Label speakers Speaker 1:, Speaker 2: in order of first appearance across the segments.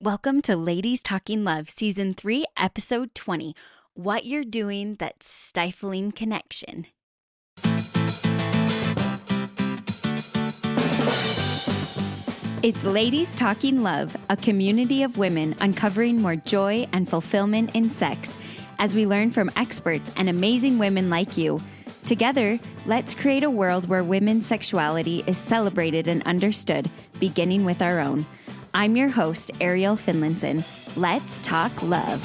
Speaker 1: Welcome to Ladies Talking Love, Season 3, Episode 20, What You're Doing That's Stifling Connection. It's Ladies Talking Love, a community of women uncovering more joy and fulfillment in sex as we learn from experts and amazing women like you. Together, let's create a world where women's sexuality is celebrated and understood, beginning with our own. I'm your host, Ariel Finlinson. Let's talk love.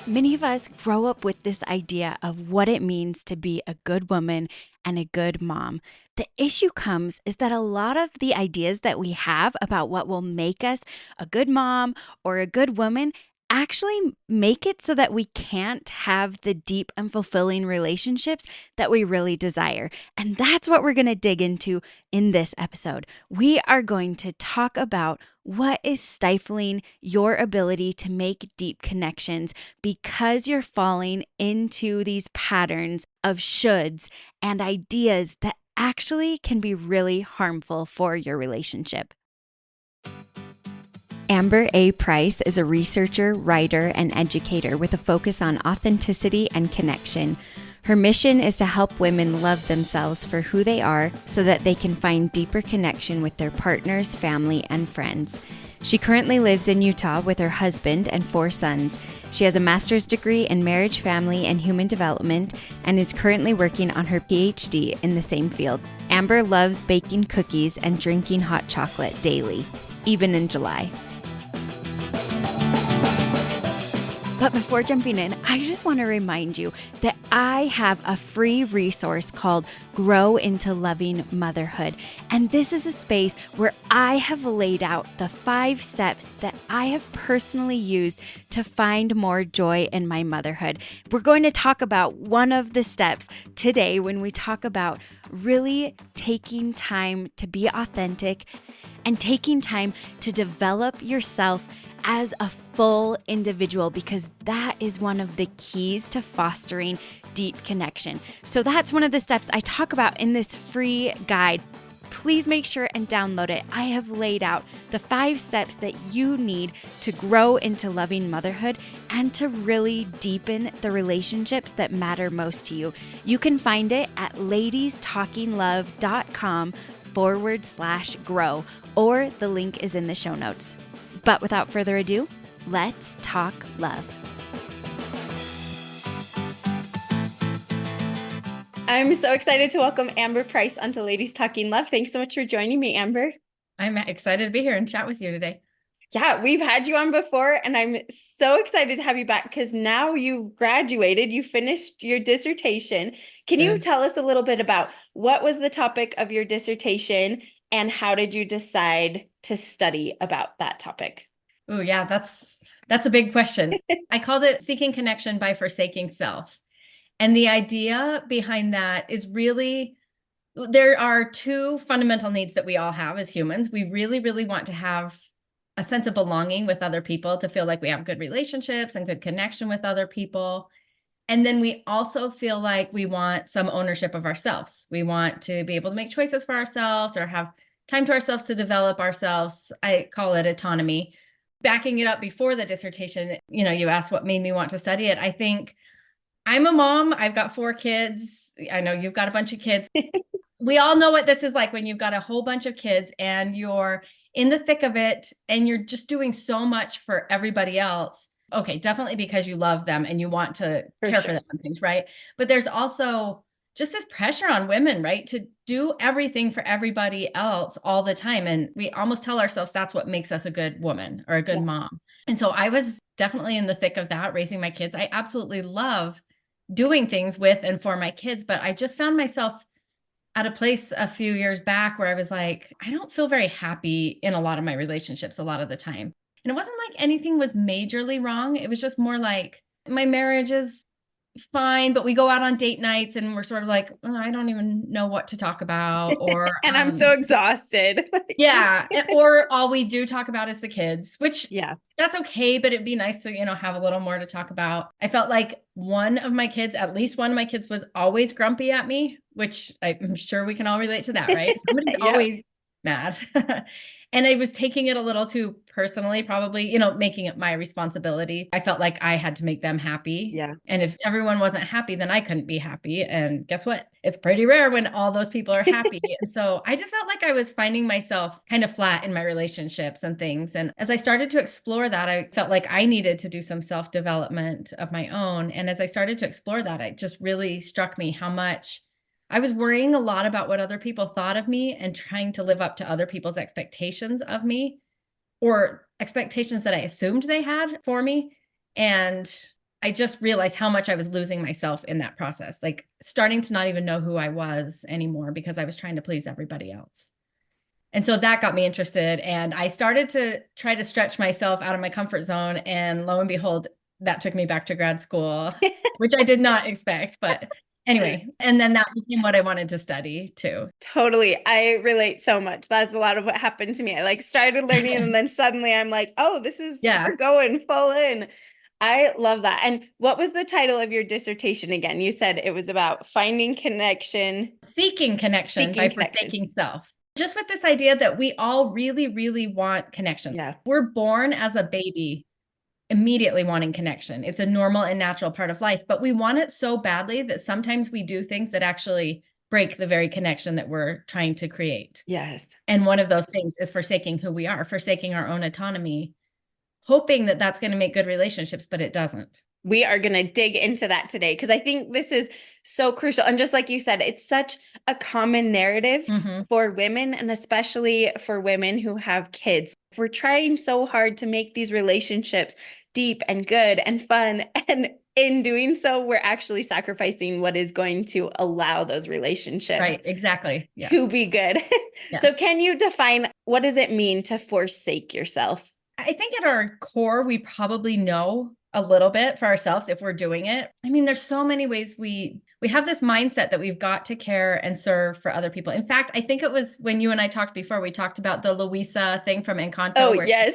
Speaker 1: Many of us grow up with this idea of what it means to be a good woman and a good mom. The issue comes is that a lot of the ideas that we have about what will make us a good mom or a good woman actually make it so that we can't have the deep and fulfilling relationships that we really desire. And that's what we're going to dig into in this episode. We are going to talk about what is stifling your ability to make deep connections because you're falling into these patterns of shoulds and ideas that actually can be really harmful for your relationship. Amber A. Price is a researcher, writer, and educator with a focus on authenticity and connection. Her mission is to help women love themselves for who they are so that they can find deeper connection with their partners, family, and friends. She currently lives in Utah with her husband and 4 sons. She has a master's degree in marriage, family, and human development and is currently working on her PhD in the same field. Amber loves baking cookies and drinking hot chocolate daily, even in July. But before jumping in, I just want to remind you that I have a free resource called Grow into Loving Motherhood. And this is a space where I have laid out the 5 steps that I have personally used to find more joy in my motherhood. We're going to talk about one of the steps today when we talk about really taking time to be authentic and taking time to develop yourself as a full individual, because that is one of the keys to fostering deep connection. So that's one of the steps I talk about in this free guide. Please make sure and download it. I have laid out the 5 steps that you need to grow into loving motherhood and to really deepen the relationships that matter most to you. You can find it at ladiestalkinglove.com/grow, or the link is in the show notes. But without further ado, let's talk love. I'm so excited to welcome Amber Price onto Ladies Talking Love. Thanks so much for joining me, Amber.
Speaker 2: I'm excited to be here and chat with you today.
Speaker 1: Yeah, we've had you on before, and I'm so excited to have you back because now you've graduated, you finished your dissertation. Can you tell us a little bit about what was the topic of your dissertation and how did you decide to study about that topic?
Speaker 2: Oh, yeah, that's a big question. I called it Seeking Connection by Forsaking Self. And the idea behind that is really, there are 2 fundamental needs that we all have as humans. We really, really want to have a sense of belonging with other people, to feel like we have good relationships and good connection with other people. And then we also feel like we want some ownership of ourselves. We want to be able to make choices for ourselves or have time to ourselves to develop ourselves. I call it autonomy. Backing it up before the dissertation, you asked what made me want to study it. I think I'm a mom. I've got 4 kids. I know you've got a bunch of kids. We all know what this is like when you've got a whole bunch of kids and you're in the thick of it and you're just doing so much for everybody else. Okay, definitely because you love them and you want to care for them and things, right? But there's also just this pressure on women, right? To do everything for everybody else all the time. And we almost tell ourselves that's what makes us a good woman or a good mom. And so I was definitely in the thick of that, raising my kids. I absolutely love doing things with and for my kids, but I just found myself at a place a few years back where I was like, I don't feel very happy in a lot of my relationships a lot of the time. And it wasn't like anything was majorly wrong. It was just more like my marriage is fine, but we go out on date nights and we're sort of like, oh, I don't even know what to talk about, or
Speaker 1: and I'm so exhausted.
Speaker 2: Yeah. Or all we do talk about is the kids, which that's okay, but it'd be nice to, have a little more to talk about. I felt like at least one of my kids was always grumpy at me, which I'm sure we can all relate to that, right? Somebody's always mad. And I was taking it a little too personally, probably, making it my responsibility. I felt like I had to make them happy.
Speaker 3: Yeah.
Speaker 2: And if everyone wasn't happy, then I couldn't be happy. And guess what? It's pretty rare when all those people are happy. And so I just felt like I was finding myself kind of flat in my relationships and things. And as I started to explore that, I felt like I needed to do some self-development of my own. And as I started to explore that, it just really struck me how much I was worrying a lot about what other people thought of me and trying to live up to other people's expectations of me, or expectations that I assumed they had for me. And I just realized how much I was losing myself in that process, like starting to not even know who I was anymore because I was trying to please everybody else. And so that got me interested. And I started to try to stretch myself out of my comfort zone. And lo and behold, that took me back to grad school, which I did not expect. But anyway, and then that became what I wanted to study too.
Speaker 3: Totally. I relate so much. That's a lot of what happened to me. I like started learning and then suddenly I'm like, oh,
Speaker 2: Yeah.
Speaker 3: we're going full in. I love that. And what was the title of your dissertation again? You said it was about finding connection.
Speaker 2: Seeking connection by forsaking self. Just with this idea that we all really, really want connection.
Speaker 3: Yeah.
Speaker 2: We're born as a baby immediately wanting connection. It's a normal and natural part of life, but we want it so badly that sometimes we do things that actually break the very connection that we're trying to create.
Speaker 3: Yes.
Speaker 2: And one of those things is forsaking who we are, forsaking our own autonomy, hoping that that's going to make good relationships, but it doesn't.
Speaker 3: We are going to dig into that today because I think this is so crucial. And just like you said, it's such a common narrative for women, and especially for women who have kids. We're trying so hard to make these relationships deep and good and fun. And in doing so, we're actually sacrificing what is going to allow those relationships
Speaker 2: right, exactly.
Speaker 3: to be good.
Speaker 2: Yes.
Speaker 3: So can you define, what does it mean to forsake yourself?
Speaker 2: I think at our core, we probably know a little bit for ourselves if we're doing it. I mean, there's so many ways we have this mindset that we've got to care and serve for other people. In fact, I think it was when you and I talked before, we talked about the Louisa thing from Encanto.
Speaker 3: Oh, yes.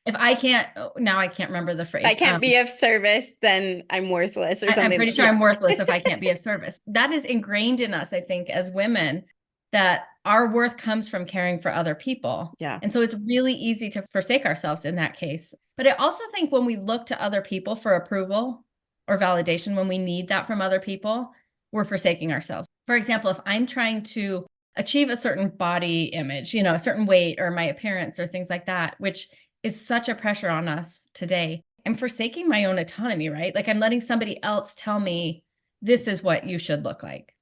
Speaker 2: If I can't, now I can't remember the phrase.
Speaker 3: If I can't be of service, then I'm worthless or something.
Speaker 2: I'm pretty sure I'm worthless if I can't be of service. That is ingrained in us, I think, as women, that our worth comes from caring for other people.
Speaker 3: Yeah.
Speaker 2: And so it's really easy to forsake ourselves in that case. But I also think when we look to other people for approval or validation, when we need that from other people, we're forsaking ourselves. For example, if I'm trying to achieve a certain body image, a certain weight or my appearance or things like that, which is such a pressure on us today, I'm forsaking my own autonomy, right? Like I'm letting somebody else tell me this is what you should look like.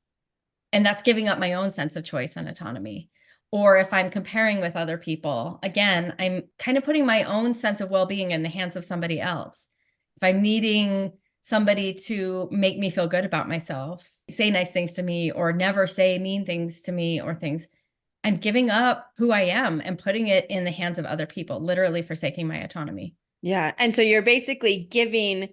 Speaker 2: And that's giving up my own sense of choice and autonomy. Or if I'm comparing with other people, again, I'm kind of putting my own sense of well-being in the hands of somebody else. If I'm needing somebody to make me feel good about myself, say nice things to me, or never say mean things to me or things, I'm giving up who I am and putting it in the hands of other people, literally forsaking my autonomy.
Speaker 3: Yeah. And so you're basically giving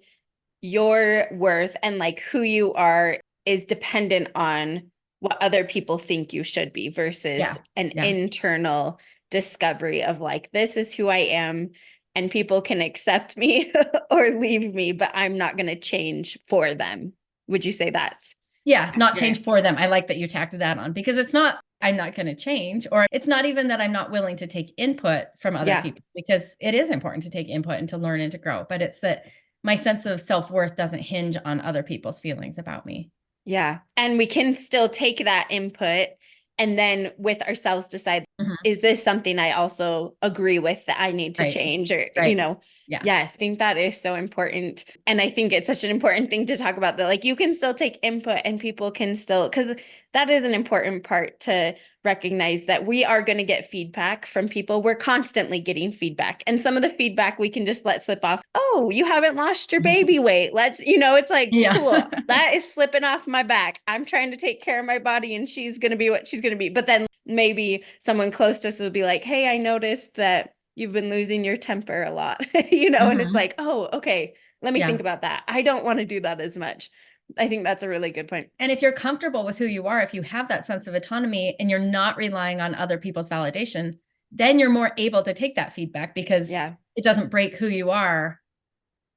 Speaker 3: your worth and like who you are is dependent on what other people think you should be versus an internal discovery of like, this is who I am and people can accept me or leave me, but I'm not going to change for them. Would you say that's?
Speaker 2: Yeah, not change for them. I like that you tacked that on, because it's not, I'm not going to change, or it's not even that I'm not willing to take input from other people, because it is important to take input and to learn and to grow. But it's that my sense of self-worth doesn't hinge on other people's feelings about me.
Speaker 3: Yeah. And we can still take that input and then with ourselves decide, is this something I also agree with that I need to change or, yes, I think that is so important. And I think it's such an important thing to talk about that, like you can still take input and people can still, because that is an important part to recognize that we are going to get feedback from people. We're constantly getting feedback. And some of the feedback we can just let slip off. Oh, you haven't lost your baby weight. Let's, it's like, cool. That is slipping off my back. I'm trying to take care of my body and she's going to be what she's going to be. But then maybe someone close to us will be like, hey, I noticed that you've been losing your temper a lot, and it's like, oh, okay, let me think about that. I don't want to do that as much. I think that's a really good point.
Speaker 2: And if you're comfortable with who you are, if you have that sense of autonomy and you're not relying on other people's validation, then you're more able to take that feedback because it doesn't break who you are,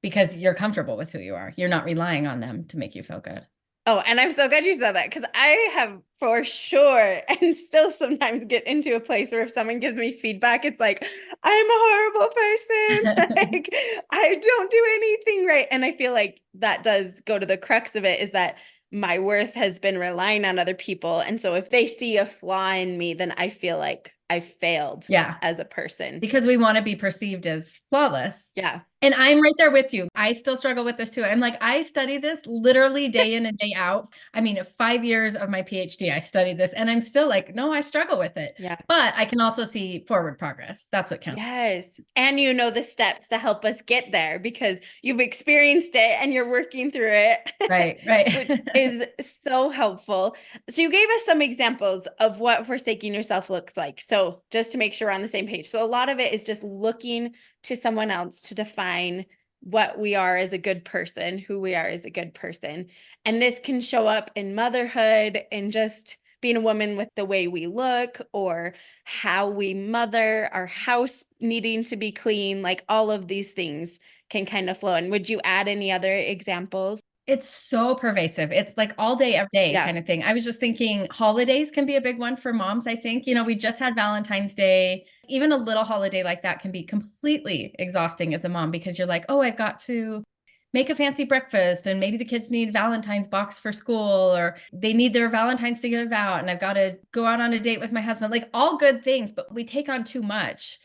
Speaker 2: because you're comfortable with who you are. You're not relying on them to make you feel good.
Speaker 3: Oh, and I'm so glad you said that, because I have for sure and still sometimes get into a place where if someone gives me feedback, it's like, I'm a horrible person. Like, I don't do anything right. And I feel like that does go to the crux of it, is that my worth has been relying on other people. And so if they see a flaw in me, then I feel like I failed as a person.
Speaker 2: Because we want to be perceived as flawless.
Speaker 3: Yeah.
Speaker 2: And I'm right there with you. I still struggle with this too. I'm like, I study this literally day in and day out. I mean, 5 years of my PhD, I studied this, and I'm still like, no, I struggle with it.
Speaker 3: Yeah.
Speaker 2: But I can also see forward progress. That's what counts.
Speaker 3: Yes. And you know the steps to help us get there, because you've experienced it and you're working through it.
Speaker 2: Right.
Speaker 3: Which is so helpful. So you gave us some examples of what forsaking yourself looks like. So just to make sure we're on the same page. So a lot of it is just looking to someone else to define what we are as a good person, who we are as a good person. And this can show up in motherhood and just being a woman with the way we look, or how we mother, our house needing to be clean, like all of these things can kind of flow. And would you add any other examples?
Speaker 2: It's so pervasive. It's like all day, every day kind of thing. I was just thinking holidays can be a big one for moms, I think. You know, we just had Valentine's Day. Even a little holiday like that can be completely exhausting as a mom, because you're like, oh, I've got to make a fancy breakfast, and maybe the kids need Valentine's box for school, or they need their Valentine's to give out, and I've got to go out on a date with my husband. Like, all good things, but we take on too much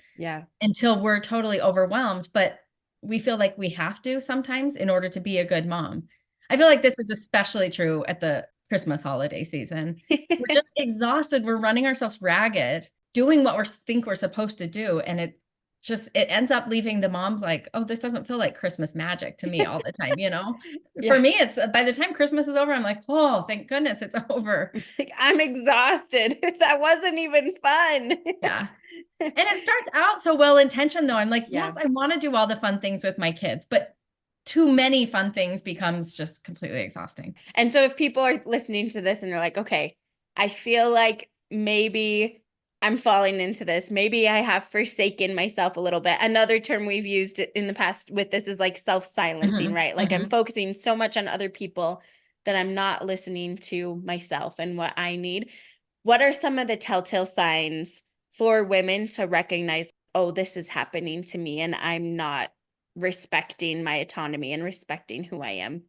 Speaker 2: until we're totally overwhelmed. But we feel like we have to sometimes in order to be a good mom. I feel like this is especially true at the Christmas holiday season. We're just exhausted. We're running ourselves ragged, doing what we think we're supposed to do. And it ends up leaving the moms like, oh, this doesn't feel like Christmas magic to me all the time, you know? For me, it's by the time Christmas is over, I'm like, oh, thank goodness it's over.
Speaker 3: I'm exhausted. That wasn't even fun.
Speaker 2: Yeah. And it starts out so well-intentioned though. I'm like, yes, I want to do all the fun things with my kids, but too many fun things becomes just completely exhausting.
Speaker 3: And so if people are listening to this and they're like, okay, I feel like maybe I'm falling into this. Maybe I have forsaken myself a little bit. Another term we've used in the past with this is like self-silencing, right? Like I'm focusing so much on other people that I'm not listening to myself and what I need. What are some of the telltale signs for women to recognize, oh, this is happening to me and I'm not respecting my autonomy and respecting who I am?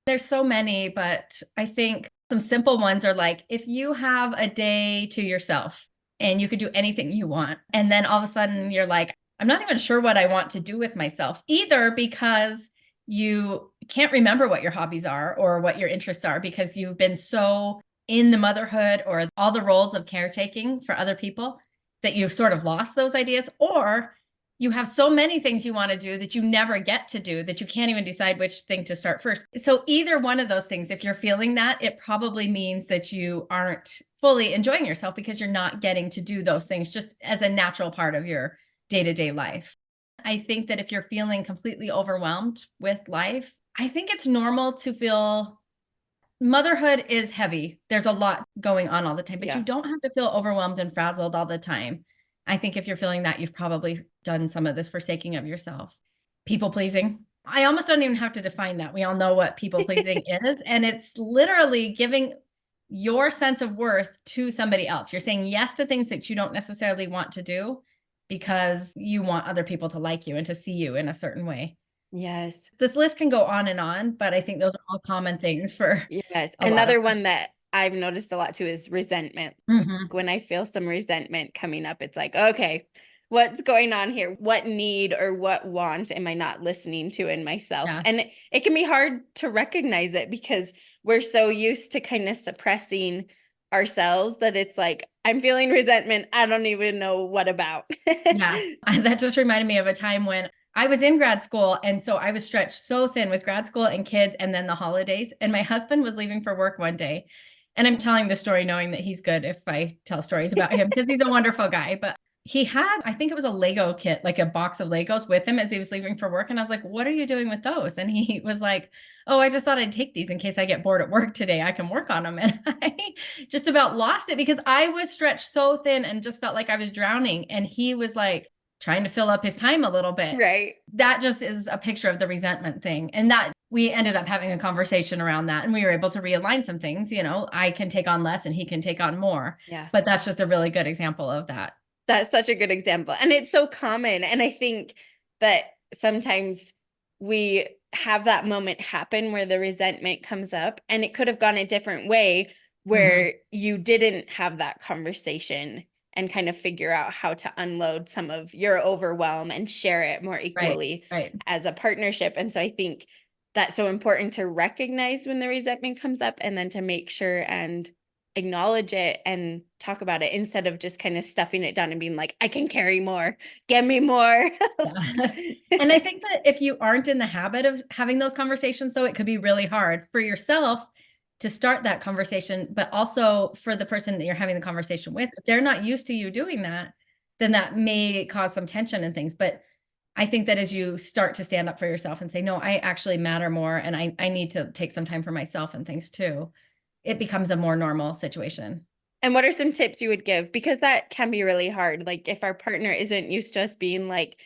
Speaker 2: There's so many, but I think some simple ones are like, if you have a day to yourself and you could do anything you want, and then all of a sudden you're like, I'm not even sure what I want to do with myself, either because you can't remember what your hobbies are or what your interests are because you've been so in the motherhood or all the roles of caretaking for other people that you've sort of lost those ideas, or you have so many things you want to do that you never get to do, that you can't even decide which thing to start first. So either one of those things, if you're feeling that, it probably means that you aren't fully enjoying yourself because you're not getting to do those things just as a natural part of your day-to-day life. I think that if you're feeling completely overwhelmed with life, I think it's normal to feel motherhood is heavy. There's a lot going on all the time, but you don't have to feel overwhelmed and frazzled all the time. I think if you're feeling that, you've probably done some of this forsaking of yourself. People pleasing. I almost don't even have to define that. We all know what people pleasing is. And it's literally giving your sense of worth to somebody else. You're saying yes to things that you don't necessarily want to do because you want other people to like you and to see you in a certain way.
Speaker 3: Yes.
Speaker 2: This list can go on, but I think those are all common things for.
Speaker 3: Yes. Another one that I've noticed a lot too is resentment. When I feel some resentment coming up, it's like, okay, what's going on here? What need or what want am I not listening to in myself? And it can be hard to recognize it because we're so used to kind of suppressing ourselves that it's like, I'm feeling resentment. I don't even know what about.
Speaker 2: That just reminded me of a time when I was in grad school. And so I was stretched so thin with grad school and kids and then the holidays. And my husband was leaving for work one day. And I'm telling the story knowing that he's good if I tell stories about him because he's a wonderful guy. But he had, I think it was a Lego kit, like a box of Legos with him as he was leaving for work. And I was like, what are you doing with those? And he was like, oh, I just thought I'd take these in case I get bored at work today. I can work on them. And I just about lost it because I was stretched so thin and just felt like I was drowning. And he was like, trying to fill up his time a little bit.
Speaker 3: Right.
Speaker 2: That just is a picture of the resentment thing. And that we ended up having a conversation around that, and we were able to realign some things. I can take on less and he can take on more.
Speaker 3: Yeah.
Speaker 2: But that's just a really good example of that.
Speaker 3: That's such a good example. And it's so common. And I think that sometimes we have that moment happen where the resentment comes up, and it could have gone a different way where you didn't have that conversation and kind of figure out how to unload some of your overwhelm and share it more equally as a partnership. And so I think that's so important to recognize when the resentment comes up, and then to make sure and acknowledge it and talk about it, instead of just kind of stuffing it down and being like, I can carry more, get me more.
Speaker 2: And I think that if you aren't in the habit of having those conversations, though, it could be really hard for yourself to start that conversation, but also for the person that you're having the conversation with. If they're not used to you doing that, then that may cause some tension and things. But I think that as you start to stand up for yourself and say, no, I actually matter more, and I need to take some time for myself and things too, it becomes a more normal situation.
Speaker 3: And what are some tips you would give? Because that can be really hard. Like if our partner isn't used to us being like,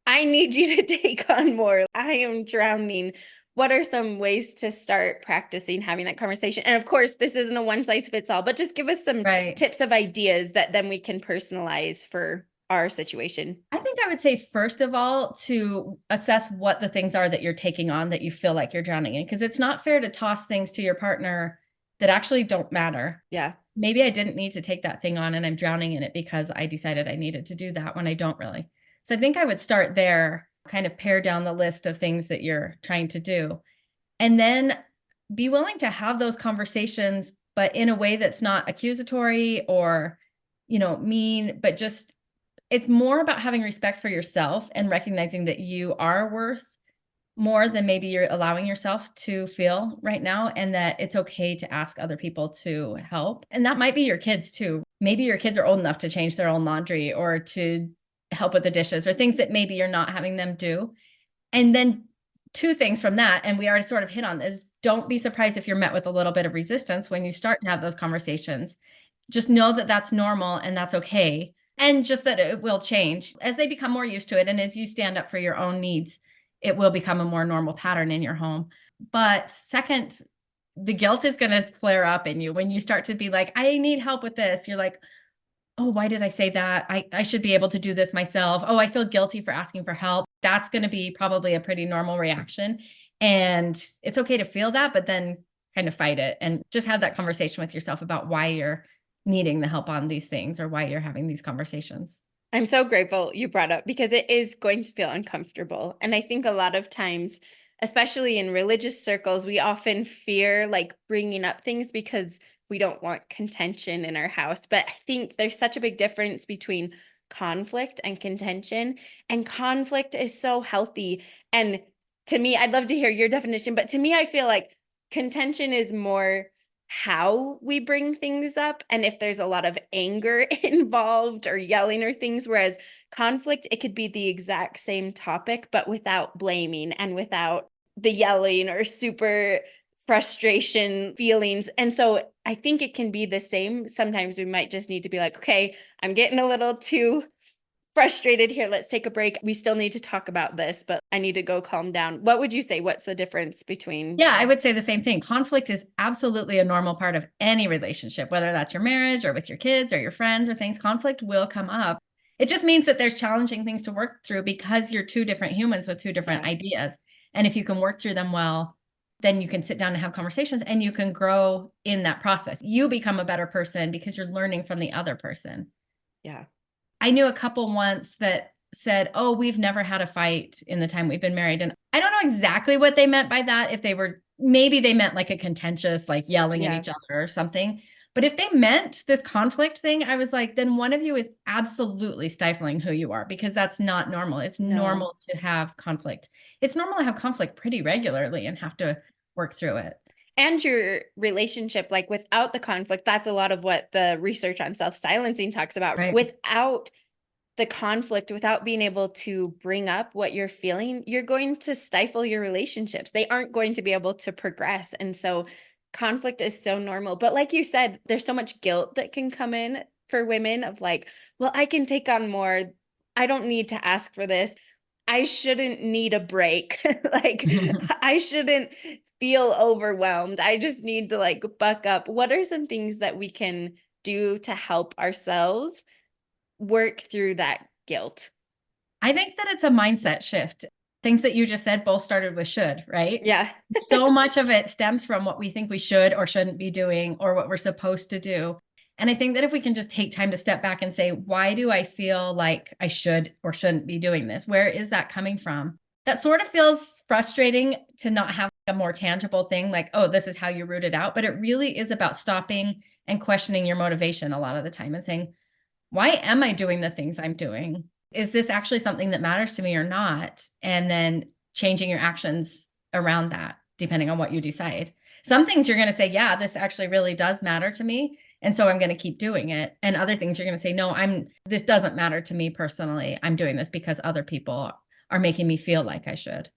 Speaker 3: I need you to take on more, I am drowning. What are some ways to start practicing having that conversation? And of course, this isn't a one size fits all, but just give us some tips of ideas that then we can personalize for our situation.
Speaker 2: I think I would say, first of all, to assess what the things are that you're taking on that you feel like you're drowning in, because it's not fair to toss things to your partner that actually don't matter.
Speaker 3: Yeah.
Speaker 2: Maybe I didn't need to take that thing on and I'm drowning in it because I decided I needed to do that when I don't really. So I think I would start there, kind of pare down the list of things that you're trying to do, and then be willing to have those conversations, but in a way that's not accusatory or, mean, but just, it's more about having respect for yourself and recognizing that you are worth more than maybe you're allowing yourself to feel right now, and that it's okay to ask other people to help. And that might be your kids too. Maybe your kids are old enough to change their own laundry or to help with the dishes or things that maybe you're not having them do. And then two things from that, and we already sort of hit on this, don't be surprised if you're met with a little bit of resistance when you start to have those conversations. Just know that that's normal and that's okay. And just that it will change as they become more used to it. And as you stand up for your own needs, it will become a more normal pattern in your home. But second, the guilt is going to flare up in you when you start to be like, I need help with this. You're like, oh, why did I say that? I should be able to do this myself. Oh, I feel guilty for asking for help. That's going to be probably a pretty normal reaction. And it's okay to feel that, but then kind of fight it and just have that conversation with yourself about why you're needing the help on these things or why you're having these conversations.
Speaker 3: I'm so grateful you brought up, because it is going to feel uncomfortable. And I think a lot of times, especially in religious circles, we often fear like bringing up things because we don't want contention in our house. But I think there's such a big difference between conflict and contention. And conflict is so healthy. And to me, I'd love to hear your definition, but to me, I feel like contention is more how we bring things up and if there's a lot of anger involved or yelling or things, whereas conflict, it could be the exact same topic, but without blaming and without the yelling or super frustration feelings. And so I think it can be the same. Sometimes we might just need to be like, okay, I'm getting a little too frustrated here. Let's take a break. We still need to talk about this, but I need to go calm down. What would you say? What's the difference between?
Speaker 2: Yeah, I would say the same thing. Conflict is absolutely a normal part of any relationship, whether that's your marriage or with your kids or your friends or things. Conflict will come up. It just means that there's challenging things to work through because you're two different humans with two different ideas. And if you can work through them well, then you can sit down and have conversations and you can grow in that process. You become a better person because you're learning from the other person.
Speaker 3: Yeah.
Speaker 2: I knew a couple once that said, oh, we've never had a fight in the time we've been married. And I don't know exactly what they meant by that. If they were, maybe they meant like a contentious, like yelling at each other or something. But if they meant this conflict thing, I was like, then one of you is absolutely stifling who you are, because that's not normal. It's normal to have conflict. It's normal to have conflict pretty regularly and have to work through it.
Speaker 3: And your relationship, like without the conflict, that's a lot of what the research on self-silencing talks about. Right. Without the conflict, without being able to bring up what you're feeling, you're going to stifle your relationships. They aren't going to be able to progress. And so conflict is so normal. But like you said, there's so much guilt that can come in for women of like, well, I can take on more. I don't need to ask for this. I shouldn't need a break. Like, I shouldn't feel overwhelmed. I just need to like buck up. What are some things that we can do to help ourselves work through that guilt?
Speaker 2: I think that it's a mindset shift. Things that you just said both started with should, right?
Speaker 3: Yeah.
Speaker 2: So much of it stems from what we think we should or shouldn't be doing or what we're supposed to do. And I think that if we can just take time to step back and say, why do I feel like I should or shouldn't be doing this? Where is that coming from? That sort of feels frustrating to not have a more tangible thing like, oh, this is how you root it out. But it really is about stopping and questioning your motivation a lot of the time and saying, why am I doing the things I'm doing? Is this actually something that matters to me or not? And then changing your actions around that, depending on what you decide. Some things you're going to say, yeah, this actually really does matter to me. And so I'm going to keep doing it. And other things you're going to say, no, this doesn't matter to me personally. I'm doing this because other people are making me feel like I should.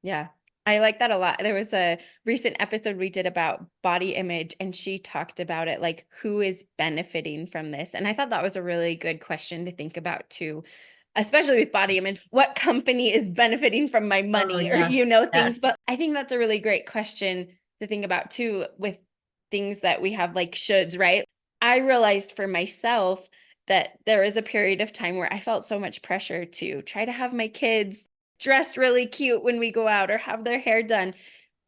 Speaker 3: Yeah. I like that a lot. There was a recent episode we did about body image, and she talked about it, like who is benefiting from this. And I thought that was a really good question to think about too, especially with body image. What company is benefiting from my money or, things.
Speaker 2: Yes.
Speaker 3: But I think that's a really great question to think about too, with things that we have like shoulds, right? I realized for myself that there was a period of time where I felt so much pressure to try to have my kids dressed really cute when we go out or have their hair done.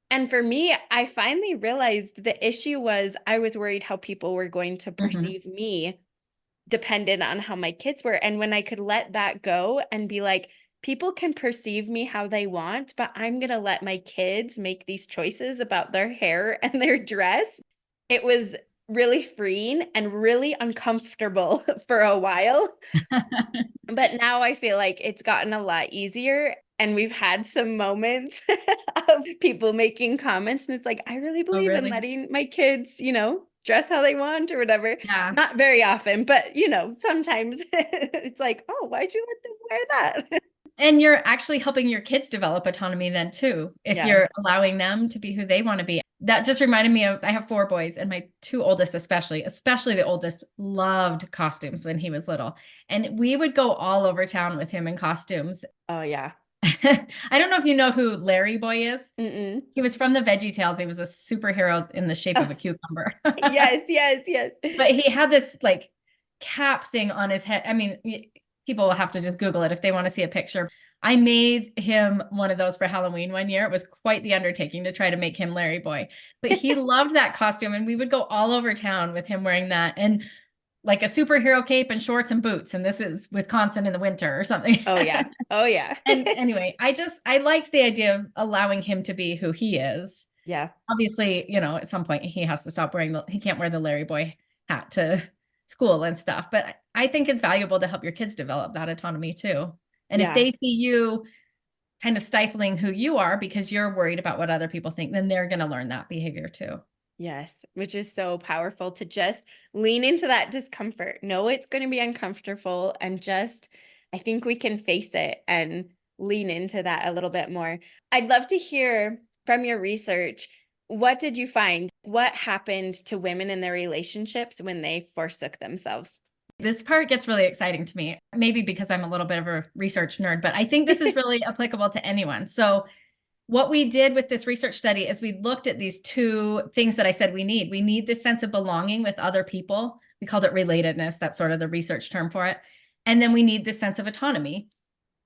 Speaker 3: And for me, I finally realized the issue was I was worried how people were going to perceive me dependent on how my kids were. And when I could let that go and be like, people can perceive me how they want, but I'm going to let my kids make these choices about their hair and their dress. It was really freeing and really uncomfortable for a while. But now I feel like it's gotten a lot easier. And we've had some moments of people making comments. And it's like, I really believe in letting my kids, dress how they want or whatever.
Speaker 2: Yeah.
Speaker 3: Not very often, but, sometimes it's like, oh, why'd you let them wear that?
Speaker 2: And you're actually helping your kids develop autonomy then too, if you're allowing them to be who they want to be. That just reminded me of, I have 4 boys, and my 2 oldest especially the oldest, loved costumes when he was little. And we would go all over town with him in costumes.
Speaker 3: Oh, yeah.
Speaker 2: I don't know if you know who Larry Boy is.
Speaker 3: Mm-mm.
Speaker 2: He was from the VeggieTales. He was a superhero in the shape of a cucumber.
Speaker 3: Yes.
Speaker 2: But he had this like cap thing on his head. I mean, people will have to just Google it if they want to see a picture. I made him one of those for Halloween one year. It was quite the undertaking to try to make him Larry Boy, but he loved that costume, and we would go all over town with him wearing that and like a superhero cape and shorts and boots. And this is Wisconsin in the winter or something.
Speaker 3: Oh yeah.
Speaker 2: And anyway, I liked the idea of allowing him to be who he is.
Speaker 3: Yeah.
Speaker 2: Obviously, at some point he has to stop he can't wear the Larry Boy hat to school and stuff. But I think it's valuable to help your kids develop that autonomy too. And if they see you kind of stifling who you are because you're worried about what other people think, then they're going to learn that behavior too.
Speaker 3: Yes, which is so powerful to just lean into that discomfort. Know it's going to be uncomfortable, and I think we can face it and lean into that a little bit more. I'd love to hear from your research. What did you find? What happened to women in their relationships when they forsook themselves?
Speaker 2: This part gets really exciting to me, maybe because I'm a little bit of a research nerd, but I think this is really applicable to anyone. So what we did with this research study is we looked at these 2 things that I said we need. We need this sense of belonging with other people. We called it relatedness. That's sort of the research term for it. And then we need this sense of autonomy.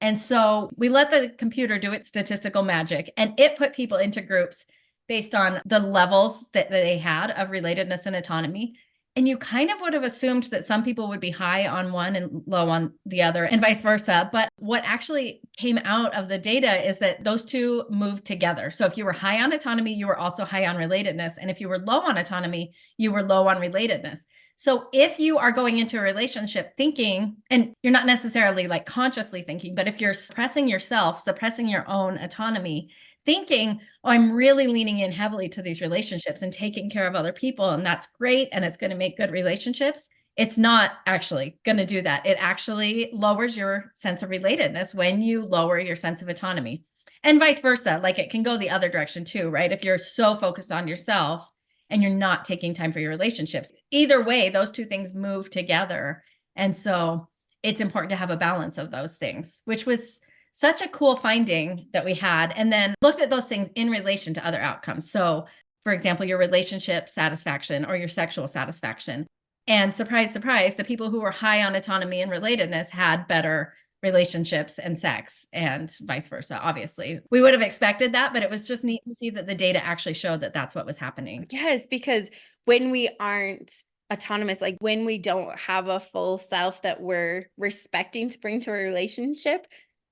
Speaker 2: And so we let the computer do its statistical magic, and it put people into groups based on the levels that they had of relatedness and autonomy. And you kind of would have assumed that some people would be high on one and low on the other, and vice versa. But what actually came out of the data is that those 2 moved together. So if you were high on autonomy, you were also high on relatedness. And if you were low on autonomy, you were low on relatedness. So if you are going into a relationship thinking, and you're not necessarily like consciously thinking, but if you're suppressing yourself, suppressing your own autonomy, thinking, oh, I'm really leaning in heavily to these relationships and taking care of other people, and that's great, and it's going to make good relationships, it's not actually going to do that. It actually lowers your sense of relatedness when you lower your sense of autonomy. And vice versa. Like it can go the other direction too, right? If you're so focused on yourself and you're not taking time for your relationships, either way, those 2 things move together. And so it's important to have a balance of those things, which was such a cool finding that we had. And then looked at those things in relation to other outcomes. So, for example, your relationship satisfaction or your sexual satisfaction. And surprise, surprise, the people who were high on autonomy and relatedness had better relationships and sex, and vice versa. Obviously, we would have expected that, but it was just neat to see that the data actually showed that that's what was happening.
Speaker 3: Yes, because when we aren't autonomous, like when we don't have a full self that we're respecting to bring to a relationship,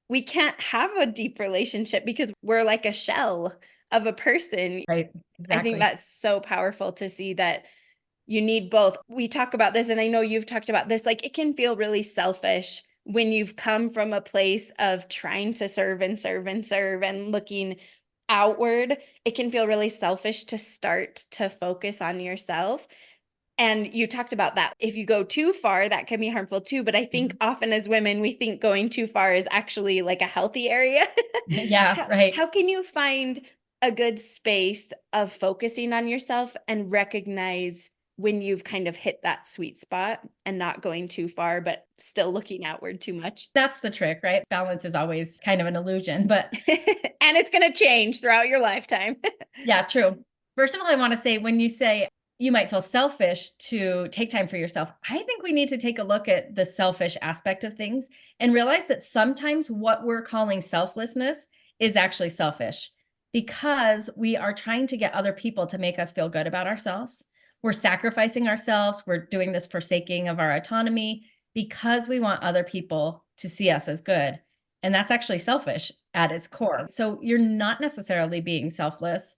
Speaker 3: we can't have a deep relationship because we're like a shell of a person.
Speaker 2: Right. Exactly.
Speaker 3: I think that's so powerful to see that you need both. We talk about this, and I know you've talked about this, like it can feel really selfish when you've come from a place of trying to serve and serve and serve and looking outward. It can feel really selfish to start to focus on yourself. And you talked about that. If you go too far, that can be harmful too. But I think often as women, we think going too far is actually like a healthy area.
Speaker 2: Yeah, right.
Speaker 3: How can you find a good space of focusing on yourself and recognize when you've kind of hit that sweet spot and not going too far, but still looking outward too much?
Speaker 2: That's the trick, right? Balance is always kind of an illusion, but
Speaker 3: and it's going to change throughout your lifetime.
Speaker 2: yeah, true. First of all, I want to say, when you say you might feel selfish to take time for yourself, I think we need to take a look at the selfish aspect of things and realize that sometimes what we're calling selflessness is actually selfish, because we are trying to get other people to make us feel good about ourselves. We're sacrificing ourselves. We're doing this forsaking of our autonomy because we want other people to see us as good. And that's actually selfish at its core. So you're not necessarily being selfless.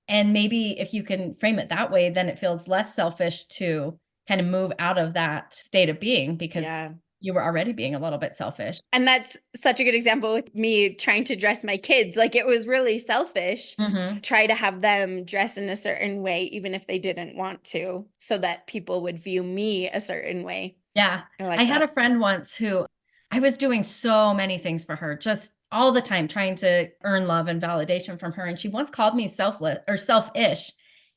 Speaker 2: And maybe if you can frame it that way, then it feels less selfish to kind of move out of that state of being, because you were already being a little bit selfish.
Speaker 3: And that's such a good example with me trying to dress my kids. Like it was really selfish. Try to have them dress in a certain way, even if they didn't want to, so that people would view me a certain way.
Speaker 2: Yeah. I had a friend once who I was doing so many things for her, just all the time, trying to earn love and validation from her. And she once called me selfless or selfish.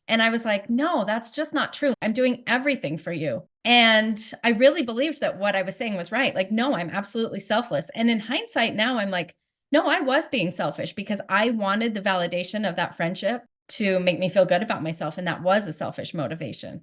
Speaker 2: And I was like, no, that's just not true. I'm doing everything for you. And I really believed that what I was saying was right. Like, no, I'm absolutely selfless. And in hindsight now, I'm like, no, I was being selfish because I wanted the validation of that friendship to make me feel good about myself. And that was a selfish motivation.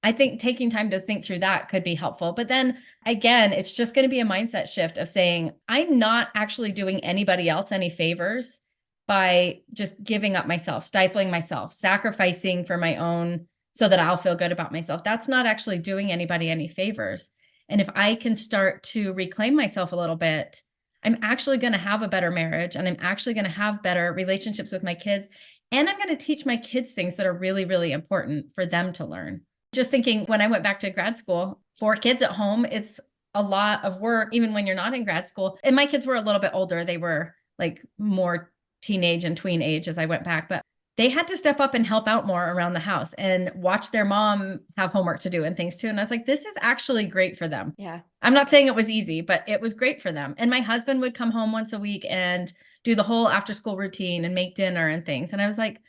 Speaker 2: I think taking time to think through that could be helpful. But then again, it's just going to be a mindset shift of saying, I'm not actually doing anybody else any favors by just giving up myself, stifling myself, sacrificing for my own so that I'll feel good about myself. That's not actually doing anybody any favors. And if I can start to reclaim myself a little bit, I'm actually going to have a better marriage, and I'm actually going to have better relationships with my kids. And I'm going to teach my kids things that are really, really important for them to learn. Just thinking, when I went back to grad school, 4 kids at home, it's a lot of work, even when you're not in grad school. And my kids were a little bit older. They were like more teenage and tween age as I went back, but they had to step up and help out more around the house and watch their mom have homework to do and things too. And I was like, this is actually great for them.
Speaker 3: Yeah.
Speaker 2: I'm not saying it was easy, but it was great for them. And my husband would come home once a week and do the whole after school routine and make dinner and things. And I was like,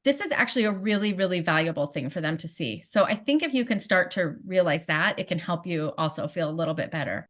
Speaker 2: this is actually a really, really valuable thing for them to see. So I think if you can start to realize that, it can help you also feel a little bit better.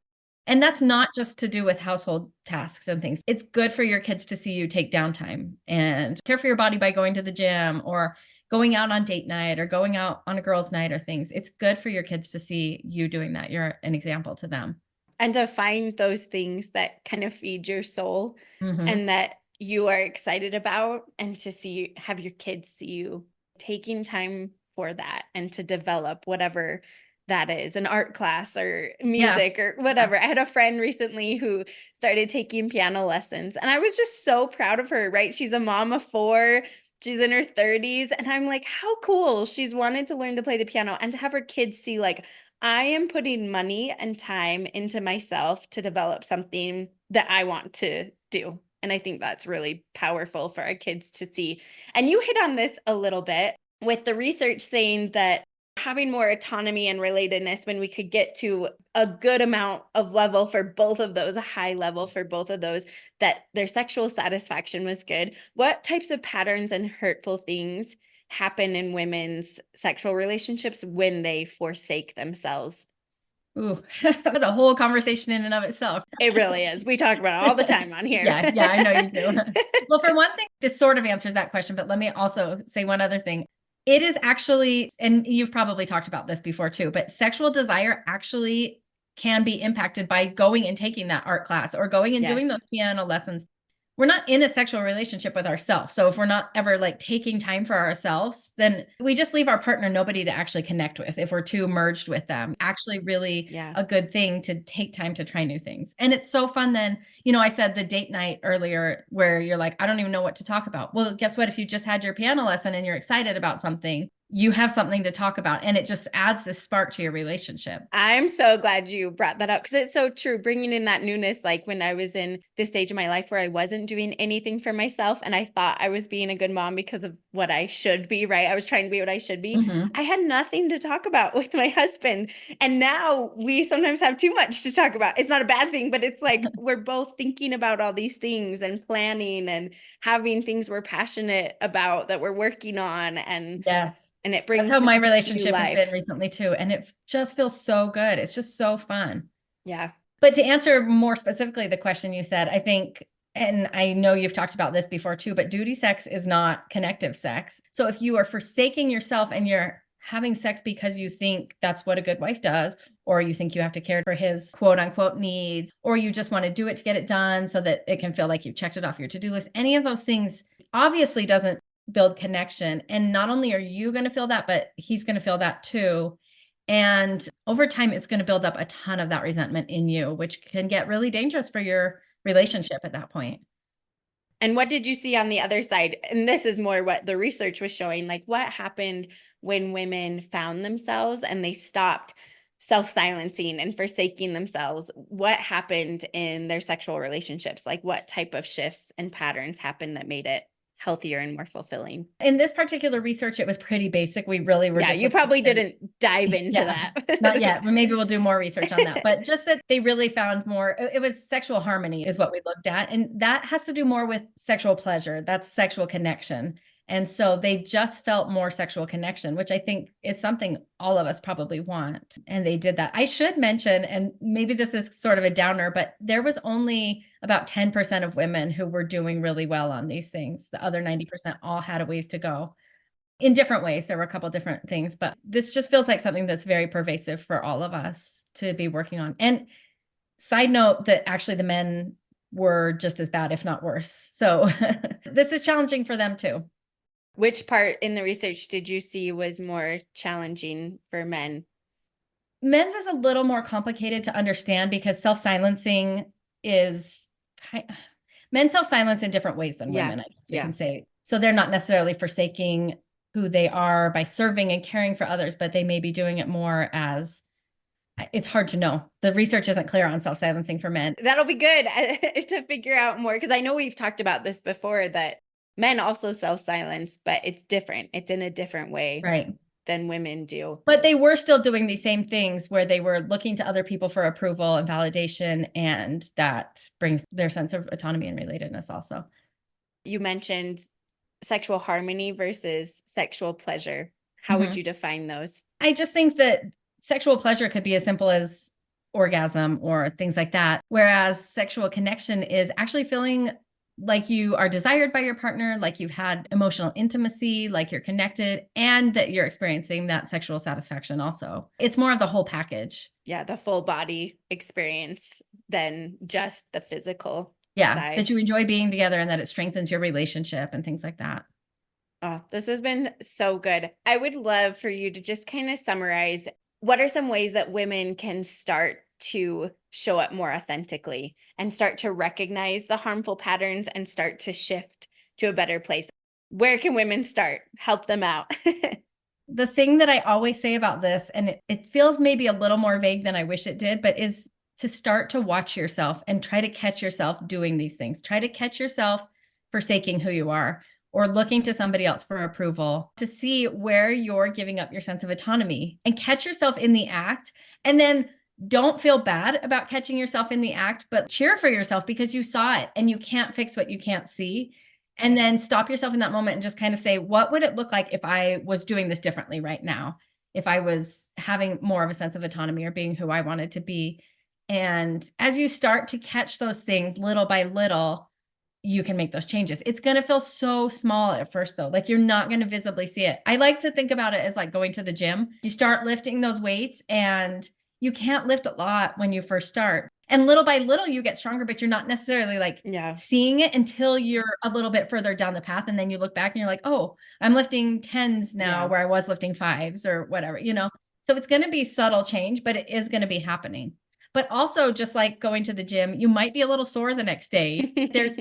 Speaker 2: And that's not just to do with household tasks and things. It's good for your kids to see you take downtime and care for your body by going to the gym or going out on date night or going out on a girls' night or things. It's good for your kids to see you doing that. You're an example to them.
Speaker 3: And to find those things that kind of feed your soul and that you are excited about, and to see, have your kids see you taking time for that and to develop whatever that is, an art class or music or whatever. I had a friend recently who started taking piano lessons, and I was just so proud of her, right? She's a mom of 4. She's in her 30s. And I'm like, how cool. She's wanted to learn to play the piano, and to have her kids see, like, I am putting money and time into myself to develop something that I want to do. And I think that's really powerful for our kids to see. And you hit on this a little bit with the research saying that having more autonomy and relatedness, when we could get to a good amount of level for both of those, a high level for both of those, that their sexual satisfaction was good. What types of patterns and hurtful things happen in women's sexual relationships when they forsake themselves?
Speaker 2: Ooh, that's a whole conversation in and of itself.
Speaker 3: It really is. We talk about it all the time on here.
Speaker 2: Yeah, I know you do. Well, for one thing, this sort of answers that question, but let me also say one other thing. It is actually, and you've probably talked about this before too, but sexual desire actually can be impacted by going and taking that art class or going and doing those piano lessons. We're not in a sexual relationship with ourselves. So if we're not ever like taking time for ourselves, then we just leave our partner nobody to actually connect with if we're too merged with them. Actually really a good thing to take time to try new things. And it's so fun then, I said the date night earlier where you're like, I don't even know what to talk about. Well, guess what? If you just had your piano lesson and you're excited about something, you have something to talk about, and it just adds this spark to your relationship.
Speaker 3: I'm so glad you brought that up because it's so true. Bringing in that newness, like when I was in this stage of my life where I wasn't doing anything for myself and I thought I was being a good mom because of what I should be, right? I was trying to be what I should be. I had nothing to talk about with my husband. And now we sometimes have too much to talk about. It's not a bad thing, but it's like we're both thinking about all these things and planning and having things we're passionate about that we're working on. And and it brings
Speaker 2: that's how my relationship has been recently too. And it just feels so good. It's just so fun.
Speaker 3: Yeah.
Speaker 2: But to answer more specifically the question you said, I think, and I know you've talked about this before too, but duty sex is not connective sex. So if you are forsaking yourself and you're having sex because you think that's what a good wife does, or you think you have to care for his quote unquote needs, or you just want to do it to get it done so that it can feel like you've checked it off your to-do list, any of those things obviously doesn't build connection. And not only are you going to feel that, but he's going to feel that too. And over time, it's going to build up a ton of that resentment in you, which can get really dangerous for your relationship at that point.
Speaker 3: And what did you see on the other side? And this is more what the research was showing, like what happened when women found themselves and they stopped self-silencing and forsaking themselves. What happened in their sexual relationships? Like what type of shifts and patterns happened that made it healthier and more fulfilling?
Speaker 2: In this particular research, it was pretty basic. We really were
Speaker 3: you probably didn't dive into that.
Speaker 2: Not yet. Maybe we'll do more research on that. But just that they really found more, it was sexual harmony is what we looked at. And that has to do more with sexual pleasure. That's sexual connection. And so they just felt more sexual connection, which I think is something all of us probably want. And they did that. I should mention, and maybe this is sort of a downer, but there was only about 10% of women who were doing really well on these things. The other 90% all had a ways to go in different ways. There were a couple different things, but this just feels like something that's very pervasive for all of us to be working on. And side note that actually the men were just as bad, if not worse. So this is challenging for them too.
Speaker 3: Which part in the research did you see was more challenging for men?
Speaker 2: Men's is a little more complicated to understand because self-silencing is men self-silence in different ways than women, I guess we can say. So they're not necessarily forsaking who they are by serving and caring for others, but they may be doing it more as, it's hard to know. The research isn't clear on self-silencing for men.
Speaker 3: That'll be good to figure out more, because I know we've talked about this before, that men also self-silence, but it's different. It's in a different way than women do.
Speaker 2: But they were still doing these same things where they were looking to other people for approval and validation, and that brings their sense of autonomy and relatedness also.
Speaker 3: You mentioned sexual harmony versus sexual pleasure. How would you define those?
Speaker 2: I just think that sexual pleasure could be as simple as orgasm or things like that, whereas sexual connection is actually feeling like you are desired by your partner, like you've had emotional intimacy, like you're connected, and that you're experiencing that sexual satisfaction also. It's more of the whole package.
Speaker 3: Yeah, the full body experience than just the physical side.
Speaker 2: That you enjoy being together and that it strengthens your relationship and things like that.
Speaker 3: Oh, this has been so good. I would love for you to just kind of summarize, what are some ways that women can start to show up more authentically and start to recognize the harmful patterns and start to shift to a better place? Where can women start? Help them out.
Speaker 2: The thing that I always say about this, and it feels maybe a little more vague than I wish it did, but is to start to watch yourself and try to catch yourself doing these things. Try to catch yourself forsaking who you are or looking to somebody else for approval, to see where you're giving up your sense of autonomy, and catch yourself in the act. And then don't feel bad about catching yourself in the act, but cheer for yourself because you saw it and you can't fix what you can't see. And then stop yourself in that moment and just kind of say, what would it look like if I was doing this differently right now? if I was having more of a sense of autonomy or being who I wanted to be. And as you start to catch those things little by little, you can make those changes. It's going to feel so small at first though. Like you're not going to visibly see it. I like to think about it as like going to the gym. You start lifting those weights and you can't lift a lot when you first start. And little by little you get stronger, but you're not necessarily like seeing it until you're a little bit further down the path. And then you look back and you're like, oh, I'm lifting 10s now where I was lifting 5s or whatever, you know? So it's going to be subtle change, but it is going to be happening. But also just like going to the gym, you might be a little sore the next day. There's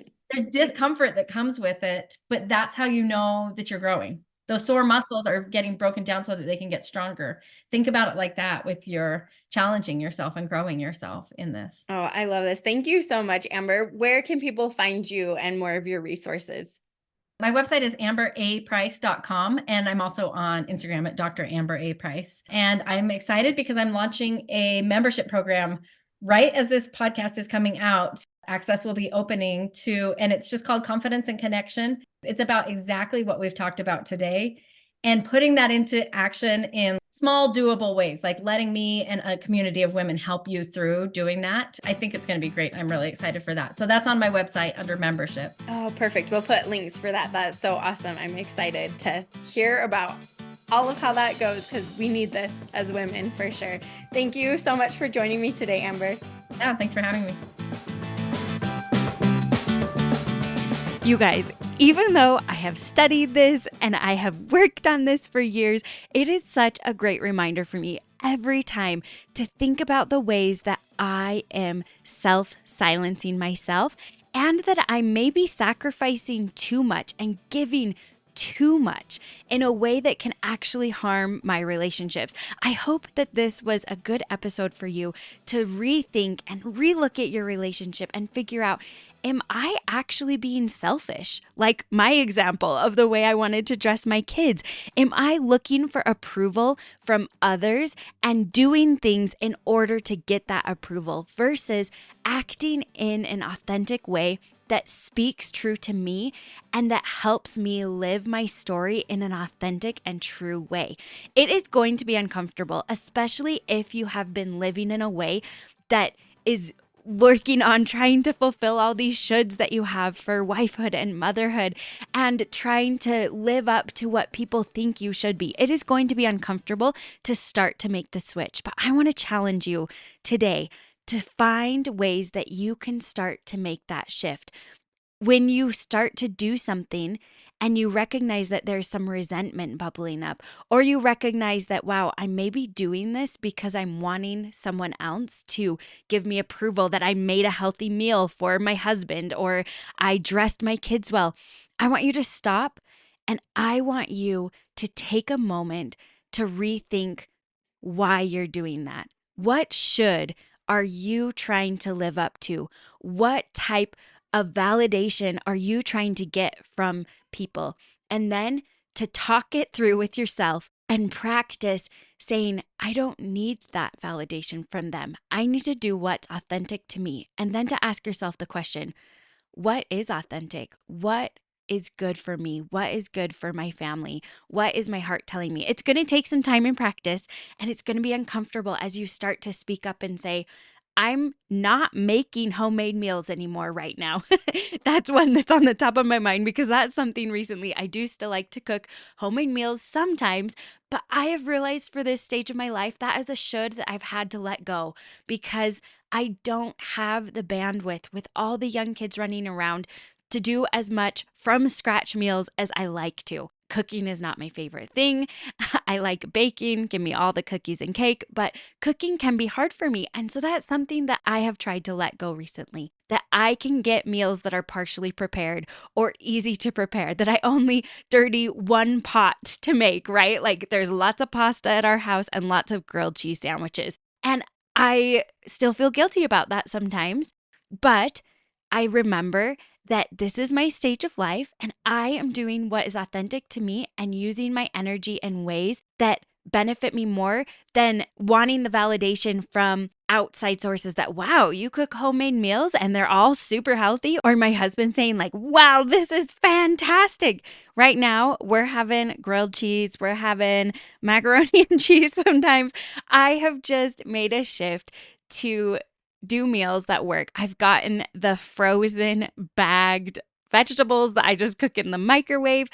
Speaker 2: discomfort that comes with it, but that's how you know that you're growing. Those sore muscles are getting broken down so that they can get stronger. Think about it like that with your challenging yourself and growing yourself in this.
Speaker 3: Oh, I love this. Thank you so much, Amber. Where can people find you and more of your resources?
Speaker 2: My website is amberaprice.com, and I'm also on Instagram at Dr. Amber A. Price. And I'm excited because I'm launching a membership program right as this podcast is coming out. Access will be opening to, and it's just called Confidence and Connection. It's about exactly what we've talked about today and putting that into action in small, doable ways, like letting me and a community of women help you through doing that. I think it's going to be great. I'm really excited for that. So that's on my website under membership.
Speaker 3: Oh, perfect. We'll put links for that. That's so awesome. I'm excited to hear about all of how that goes because we need this as women for sure. Thank you so much for joining me today, Amber.
Speaker 2: Yeah, thanks for having me.
Speaker 1: You guys, even though I have studied this and I have worked on this for years, it is such a great reminder for me every time to think about the ways that I am self-silencing myself and that I may be sacrificing too much and giving too much in a way that can actually harm my relationships. I hope that this was a good episode for you to rethink and relook at your relationship and figure out, am I actually being selfish? Like my example of the way I wanted to dress my kids. Am I looking for approval from others and doing things in order to get that approval versus acting in an authentic way that speaks true to me and that helps me live my story in an authentic and true way? It is going to be uncomfortable, especially if you have been living in a way that is working on trying to fulfill all these shoulds that you have for wifehood and motherhood and trying to live up to what people think you should be. It is going to be uncomfortable to start to make the switch, but I want to challenge you today to find ways that you can start to make that shift. When you start to do something and you recognize that there's some resentment bubbling up, or you recognize that, wow, I may be doing this because I'm wanting someone else to give me approval that I made a healthy meal for my husband or I dressed my kids well. I want you to stop and I want you to take a moment to rethink why you're doing that. What should are you trying to live up to? What type of validation are you trying to get from people? And then to talk it through with yourself and practice saying, I don't need that validation from them. I need to do what's authentic to me. And then to ask yourself the question, what is authentic? What is good for me? What is good for my family? What is my heart telling me? It's going to take some time and practice, and it's going to be uncomfortable as you start to speak up and say, I'm not making homemade meals anymore right now. That's one that's on the top of my mind because that's something recently I do still like to cook homemade meals sometimes, but I have realized for this stage of my life that is a should that I've had to let go because I don't have the bandwidth with all the young kids running around to do as much from scratch meals as I like to. Cooking is not my favorite thing. I like baking, give me all the cookies and cake, but cooking can be hard for me. And so that's something that I have tried to let go recently, that I can get meals that are partially prepared or easy to prepare, that I only dirty one pot to make, right? Like there's lots of pasta at our house and lots of grilled cheese sandwiches. And I still feel guilty about that sometimes, but I remember that this is my stage of life and I am doing what is authentic to me and using my energy in ways that benefit me more than wanting the validation from outside sources that, wow, you cook homemade meals and they're all super healthy. Or my husband saying like, wow, this is fantastic. Right now, we're having grilled cheese. We're having macaroni and cheese sometimes. I have just made a shift to do meals that work. I've gotten the frozen bagged vegetables that I just cook in the microwave.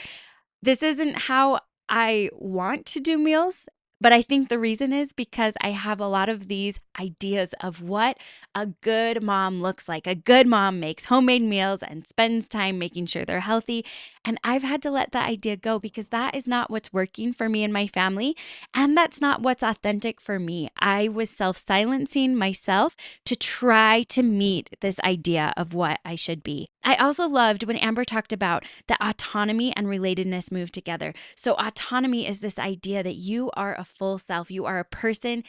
Speaker 1: This isn't how I want to do meals, but I think the reason is because I have a lot of these ideas of what a good mom looks like. A good mom makes homemade meals and spends time making sure they're healthy. And I've had to let that idea go because that is not what's working for me and my family. And that's not what's authentic for me. I was self-silencing myself to try to meet this idea of what I should be. I also loved when Amber talked about that autonomy and relatedness move together. So autonomy is this idea that you are a full self. You are a person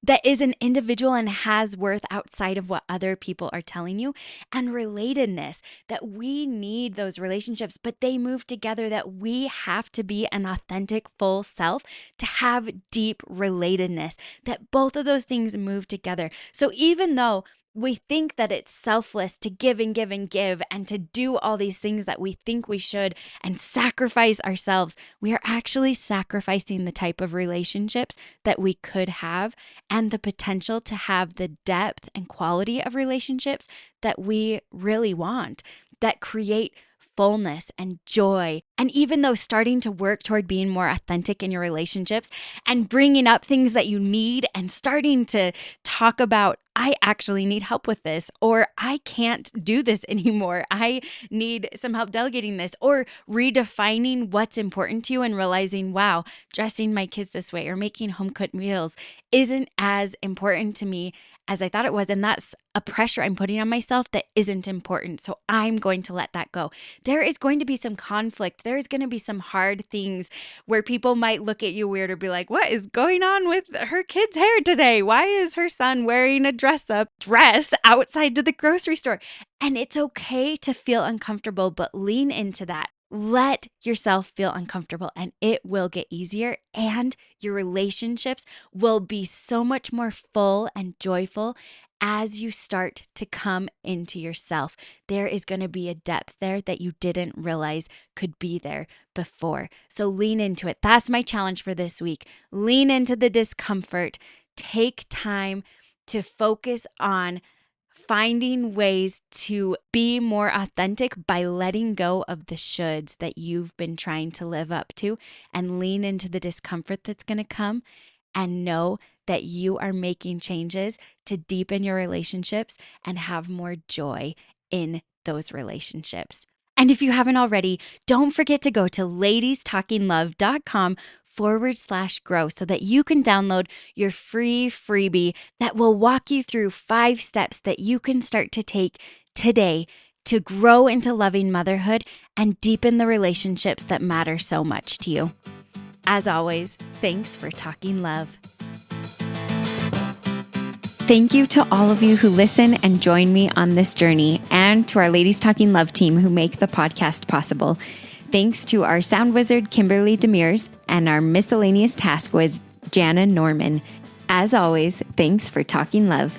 Speaker 1: that is an individual and has worth outside of what other people are telling you. And relatedness, that we need those relationships, but they move together, that we have to be an authentic full self to have deep relatedness, that both of those things move together. So even though we think that it's selfless to give and give and give and to do all these things that we think we should and sacrifice ourselves, we are actually sacrificing the type of relationships that we could have and the potential to have the depth and quality of relationships that we really want, that create fullness and joy. And even though starting to work toward being more authentic in your relationships and bringing up things that you need and starting to talk about, I actually need help with this, or I can't do this anymore. I need some help delegating this, or redefining what's important to you and realizing, wow, dressing my kids this way or making home cooked meals isn't as important to me as I thought it was. And that's a pressure I'm putting on myself that isn't important. So I'm going to let that go. There is going to be some conflict. There is going to be some hard things where people might look at you weird or be like, what is going on with her kid's hair today? Why is her son wearing a dress-up dress outside to the grocery store? And it's okay to feel uncomfortable, but lean into that. Let yourself feel uncomfortable and it will get easier, and your relationships will be so much more full and joyful as you start to come into yourself. There is going to be a depth there that you didn't realize could be there before. So lean into it. That's my challenge for this week. Lean into the discomfort. Take time to focus on finding ways to be more authentic by letting go of the shoulds that you've been trying to live up to, and lean into the discomfort that's going to come, and know that you are making changes to deepen your relationships and have more joy in those relationships. And if you haven't already, don't forget to go to ladiestalkinglove.com/grow so that you can download your free freebie that will walk you through 5 steps that you can start to take today to grow into loving motherhood and deepen the relationships that matter so much to you. As always, thanks for talking love. Thank you to all of you who listen and join me on this journey, and to our Ladies Talking Love team who make the podcast possible. Thanks to our sound wizard, Kimberly Demers, and our miscellaneous task whiz, Jana Norman. As always, thanks for talking love.